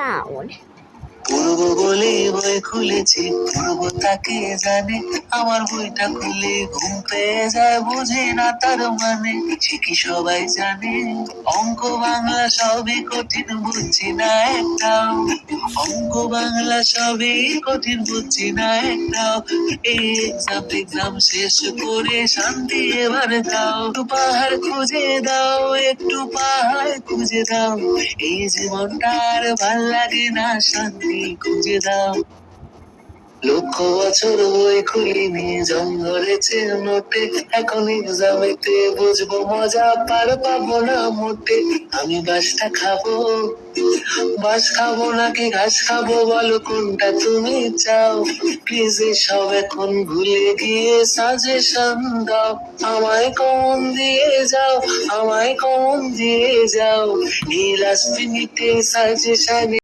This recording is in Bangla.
sound. পূর্ব বলে বই খুলেছি, পূর্ব তাকে জানে, আমার বইটা খুলে ঘুম পেয়ে যায়, বুঝি না তার মানে। ঠিকই সবাই জানে অঙ্ক বাংলা সবই কঠিন, বুঝছি না একটাও। অঙ্ক বাংলা সবই কঠিন, বুঝছি না একটাও। এই এক্সাম শেষ করে শান্তি এবার দাও, একটু পাহাড় খুঁজে দাও, একটু পাহাড় খুঁজে দাও। এই জীবনটা আর ভাল লাগে না, শান্তি খুঁজে দাও। লক্ষ বছর বই খুলিনি, জং ধরেছে নোটে, এখন এক্সামেতে বুঝবো মজা, পার পাবো না মোটে। আমি বাসটা খাবো, বাস খাবো নাকি ঘাস খাবো, বলো কোনটা তুমি চাও। প্লিজ সব এখন ভুলে গিয়ে সাজেশন দাও, আমায় কমন দিয়ে যাও, আমায় কমন দিয়ে যাও। এই লাস্ট মিনিটে সাজেশন